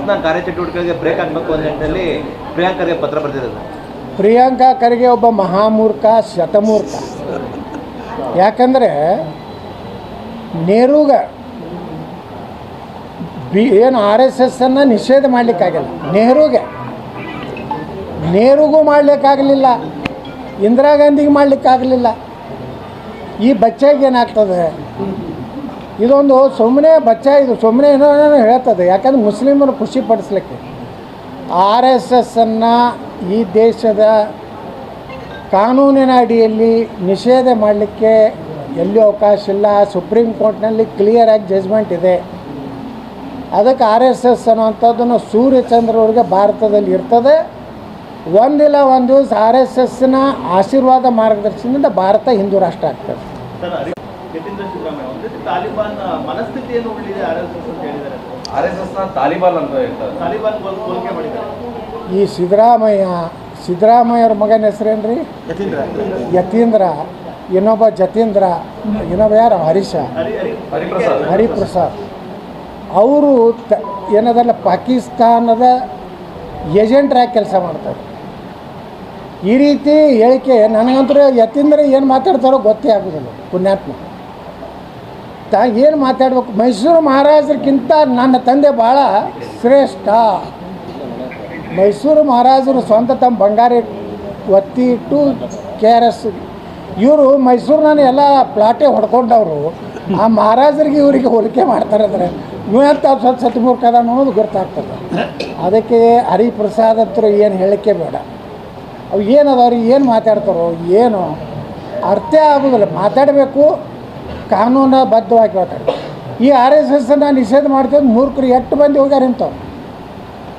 ಕಾಂಗ್ರೆಸ್ನ ಕಾರ್ಯಚಟುವಟಿಕೆಗಳಿಗೆ ಬ್ರೇಕ್ ಆಗಬೇಕು ಅನ್ನೋ ನಿಟ್ಟಿನಲ್ಲಿ ಪ್ರಿಯಾಂಕ್ ಖರ್ಗೆ ಪತ್ರ ಬರೆದಿದ್ದಾರೆ. ಪ್ರಿಯಾಂಕಾ ಖರ್ಗೆ ಒಬ್ಬ ಮಹಾಮೂರ್ಖ, ಶತಮೂರ್ಖ. ಯಾಕಂದರೆ ನೆಹರೂಗ ಏನು RSSನ್ನು ನಿಷೇಧ ಮಾಡಲಿಕ್ಕಾಗಲ್ಲ. ನೆಹರೂಗೂ ಮಾಡಲಿಕ್ಕಾಗಲಿಲ್ಲ, ಇಂದಿರಾ ಗಾಂಧಿಗೆ ಮಾಡಲಿಕ್ಕಾಗಲಿಲ್ಲ. ಈ ಬಚ್ಚೆಗೆ ಏನಾಗ್ತದೆ? ಇದೊಂದು ಸುಮ್ಮನೆ ಬಚ್ಚ, ಇದು ಸುಮ್ಮನೆ ಏನೋ ಹೇಳ್ತದೆ. ಯಾಕಂದ್ರೆ ಮುಸ್ಲಿಮರು ಖುಷಿ ಪಡಿಸ್ಲಿಕ್ಕೆ RSSನ್ನು ಈ ದೇಶದ ಕಾನೂನಿನ ಅಡಿಯಲ್ಲಿ ನಿಷೇಧ ಮಾಡಲಿಕ್ಕೆ ಎಲ್ಲಿಯೂ ಅವಕಾಶ ಇಲ್ಲ. ಸುಪ್ರೀಂ ಕೋರ್ಟ್ನಲ್ಲಿ ಕ್ಲಿಯರಾಗಿ ಜಜ್ಮೆಂಟ್ ಇದೆ. ಅದಕ್ಕೆ RSS ಅನ್ನೋಂಥದ್ದನ್ನು ಸೂರ್ಯಚಂದ್ರವ್ರಿಗೆ ಭಾರತದಲ್ಲಿ ಇರ್ತದೆ. ಒಂದಿಲ್ಲ ಒಂದು ದಿವಸ RSSನ ಆಶೀರ್ವಾದ ಮಾರ್ಗದರ್ಶನದಿಂದ ಭಾರತ ಹಿಂದೂ ರಾಷ್ಟ್ರ ಆಗ್ತದೆ. ತಾಲಿಬಾನ್ ಮನಸ್ಥಿತಿಯನ್ನು ಉಳಿದಿದೆ RSSನ ತಾಲಿಬಾನ್ ಅಂತ ಹೇಳ್ತಾರೆ. ಈ ಸಿದ್ದರಾಮಯ್ಯವ್ರ ಮಗನ ಹೆಸರೇನು ರೀ? ಯತೀಂದ್ರ. ಇನ್ನೊಬ್ಬ ಜತೀಂದ್ರ, ಇನ್ನೊಬ್ಬ ಯಾರು? ಹರಿಪ್ರಸಾದ್. ಅವರು ಏನದಲ್ಲ ಪಾಕಿಸ್ತಾನದ ಏಜೆಂಟ್ರಾಗಿ ಕೆಲಸ ಮಾಡ್ತಾರೆ. ಈ ರೀತಿ ಹೇಳಿಕೆ ನನಗಂತೂ ಯತೀಂದ್ರ ಏನು ಮಾತಾಡ್ತಾರೋ ಗೊತ್ತೇ ಆಗೋದಿಲ್ಲ. ಪುಣ್ಯಾತ್ಮ ಏನು ಮಾತಾಡ್ಬೇಕು? ಮೈಸೂರು ಮಹಾರಾಜರಿಗಿಂತ ನನ್ನ ತಂದೆ ಭಾಳ ಶ್ರೇಷ್ಠ. ಮೈಸೂರು ಮಹಾರಾಜರು ಸ್ವಂತ ತಮ್ಮ ಬಂಗಾರಿ ಒತ್ತಿ ಇಟ್ಟು KRS ಇವರು ಮೈಸೂರಿನ ಎಲ್ಲ ಪ್ಲಾಟೇ ಹೊಡ್ಕೊಂಡವರು. ಆ ಮಹಾರಾಜರಿಗೆ ಇವರಿಗೆ ಹೋಲಿಕೆ ಮಾಡ್ತಾರೆ ಅಂದರೆ ಇವಂತ ಸ್ವಲ್ಪ ಸತ್ಮೂರ್ಖದ ಅನ್ನೋದು ಗೊತ್ತಾಗ್ತದೆ. ಅದಕ್ಕೆ ಹರಿಪ್ರಸಾದ್ ಹತ್ರ ಏನು ಹೇಳಿಕೆ ಬೇಡ. ಅವು ಏನದವ್ರಿಗೆ ಏನು ಮಾತಾಡ್ತಾರೋ ಏನು ಅರ್ಥ ಆಗೋದಿಲ್ಲ. ಮಾತಾಡಬೇಕು, ಕಾನೂನುಬದ್ಧವಾಗಿ ಮಾತಾಡಬೇಕು. ಈ RSSನ್ನು ನಿಷೇಧ ಮಾಡ್ತೀವಿ ಮೂರ್ಖರು ಎಷ್ಟು ಮಂದಿ ಹೋಗ್ಯಾರ ಇಂಥವ್ರು.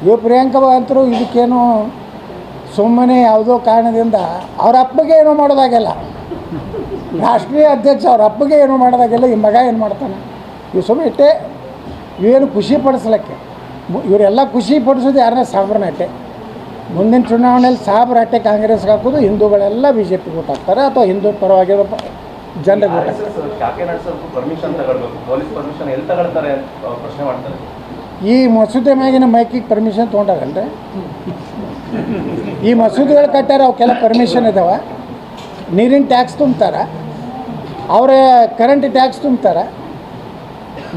ಇವು ಪ್ರಿಯಾಂಕಾ ಅಂತರೂ ಇದಕ್ಕೇನು ಸುಮ್ಮನೆ ಯಾವುದೋ ಕಾರಣದಿಂದ ಅವ್ರ ಅಪ್ಪಗೆ ಏನೋ ಮಾಡೋದಾಗೆಲ್ಲ, ರಾಷ್ಟ್ರೀಯ ಅಧ್ಯಕ್ಷ ಅವ್ರ ಅಪ್ಪಗೆ ಏನೋ ಮಾಡೋದಾಗೆಲ್ಲ ಈ ಮಗ ಏನು ಮಾಡ್ತಾನೆ? ಇವು ಸುಮ್ಮನೆ ಇಟ್ಟೆ ಇವೇನು ಖುಷಿ ಪಡಿಸ್ಲಿಕ್ಕೆ. ಇವರೆಲ್ಲ ಖುಷಿ ಪಡಿಸೋದು ಯಾರನ್ನ? ಸಾಬ್ರನ್ನ ಅಟ್ಟೆ. ಮುಂದಿನ ಚುನಾವಣೆಯಲ್ಲಿ ಸಾಬ್ರ ಅಟ್ಟೆ ಕಾಂಗ್ರೆಸ್ಗೆ ಹಾಕೋದು, ಹಿಂದೂಗಳೆಲ್ಲ BJPಗೆ ಓಟ್ ಹಾಕ್ತಾರೆ ಅಥವಾ ಹಿಂದೂ ಪರವಾಗಿರೋ ಜನರಿಗೆ ಓಟ್ ಹಾಕ್ತಾರೆ. ಶಾಖೆ ನಡೆಸೋದಕ್ಕೂ ಪರ್ಮಿಷನ್ ತಗೊಳ್ಬೇಕು. ಪೊಲೀಸ್ ಪರ್ಮಿಷನ್ ಎಲ್ಲಿ ತಗೊಳ್ತಾರೆ ಪ್ರಶ್ನೆ ಮಾಡ್ತಾರೆ. ಈ ಮಸೂದೆ ಮ್ಯಾಗಿನ ಮೈಕಿಗೆ ಪರ್ಮಿಷನ್ ತೊಗೊಂಡಾಗಲ್ರಿ? ಈ ಮಸೂದೆಗಳು ಕಟ್ಟಾರ, ಅವಕ್ಕೆಲ್ಲ ಪರ್ಮಿಷನ್ ಇದಾವೆ. ನೀರಿನ ಟ್ಯಾಕ್ಸ್ ತುಂಬ್ತಾರೆ, ಅವರ ಕರೆಂಟ್ ಟ್ಯಾಕ್ಸ್ ತುಂಬ್ತಾರೆ.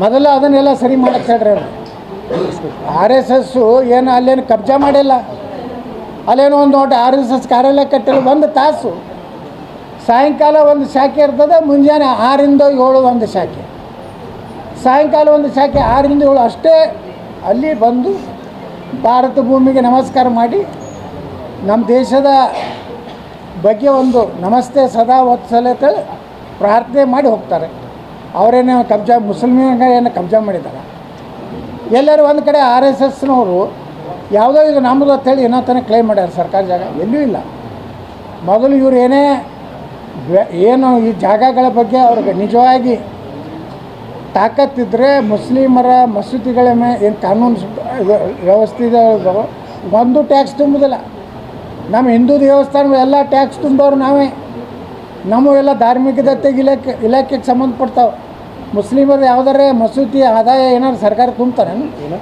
ಮೊದಲು ಅದನ್ನೆಲ್ಲ ಸರಿ ಮಾಡಕ್ಕೆ ಹೇಳ್ರಿ. RSS ಏನು ಅಲ್ಲೇನು ಕಬ್ಜಾ ಮಾಡಿಲ್ಲ. ಅಲ್ಲೇನೋ ಒಂದು ದೊಡ್ಡ RSS ಕಾರ್ಯಾಲಯ ಕಟ್ಟಿಲ್ಲ. ಒಂದು ತಾಸು ಸಾಯಂಕಾಲ ಒಂದು ಶಾಖೆ ಇರ್ತದೆ, ಮುಂಜಾನೆ 6ರಿಂದ 7 ಒಂದು ಶಾಖೆ, ಸಾಯಂಕಾಲ ಒಂದು ಶಾಖೆ 6ರಿಂದ 7 ಅಷ್ಟೇ. ಅಲ್ಲಿ ಬಂದು ಭಾರತ ಭೂಮಿಗೆ ನಮಸ್ಕಾರ ಮಾಡಿ ನಮ್ಮ ದೇಶದ ಬಗ್ಗೆ ಒಂದು ನಮಸ್ತೆ ಸದಾ ವತ್ಸಲತೆ ಪ್ರಾರ್ಥನೆ ಮಾಡಿ ಹೋಗ್ತಾರೆ. ಅವರೇನೋ ಕಬ್ಜಾ, ಮುಸ್ಲಿಮ್ಗೆ ಏನೋ ಕಬ್ಜಾ ಮಾಡಿದ್ದಾರೆ. ಎಲ್ಲರೂ ಒಂದು ಕಡೆ RSSನವರು ಯಾವುದೋ ಇದು ನಮ್ಮದು ಅಂತೇಳಿ ಏನೋ ತನಕ ಕ್ಲೈಮ್ ಮಾಡ್ಯಾರ. ಸರ್ಕಾರ ಜಾಗ ಎಲ್ಲೂ ಇಲ್ಲ. ಮೊದಲು ಇವರು ಏನು ಈ ಜಾಗಗಳ ಬಗ್ಗೆ ಅವ್ರಿಗೆ ನಿಜವಾಗಿ ತಾಕತ್ತಿದ್ದರೆ ಮುಸ್ಲಿಮರ ಮಸೂತಿಗಳ ಮೇಲೆ ಏನು ಕಾನೂನು ವ್ಯವಸ್ಥೆ ಇದಾವೆ ಒಂದು ಟ್ಯಾಕ್ಸ್ ತುಂಬುದಿಲ್ಲ. ನಮ್ಮ ಹಿಂದೂ ದೇವಸ್ಥಾನಗಳೆಲ್ಲ ಟ್ಯಾಕ್ಸ್ ತುಂಬೋರು ನಾವೇ. ನಮಗೆಲ್ಲ ಧಾರ್ಮಿಕ ದತ್ತೆಗೆ ಇಲಾಖೆಗೆ ಸಂಬಂಧಪಡ್ತಾವೆ. ಮುಸ್ಲಿಮರು ಯಾವುದಾರೆ ಮಸೂತಿ ಆದಾಯ ಏನಾದ್ರು ಸರ್ಕಾರ ತುಂಬ್ತಾರೆ ಏನು?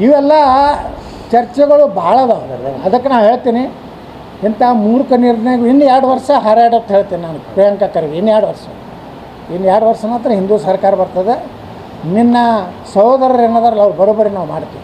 ಇವೆಲ್ಲ ಚರ್ಚೆಗಳು ಭಾಳ ಅದಾವೆ. ಅದಕ್ಕೆ ನಾನು ಹೇಳ್ತೀನಿ, ಇಂಥ ಮೂರ್ಖ ನಿರ್ಣಯ ಇನ್ನು 2 ವರ್ಷ ಹಾರಾಡೋದು ಹೇಳ್ತೀನಿ ನಾನು ಪ್ರಿಯಾಂಕಾ ಖರ್ಗೆ. ಇನ್ನು 2 ವರ್ಷ ಮಾತ್ರ ಹಿಂದೂ ಸರ್ಕಾರ ಬರ್ತದೆ. ನಿನ್ನ ಸಹೋದರರು ಏನದಾರಲ್ಲ ಅವ್ರು ಬರೋಬ್ಬರಿ ನಾವು ಮಾಡ್ತೀವಿ.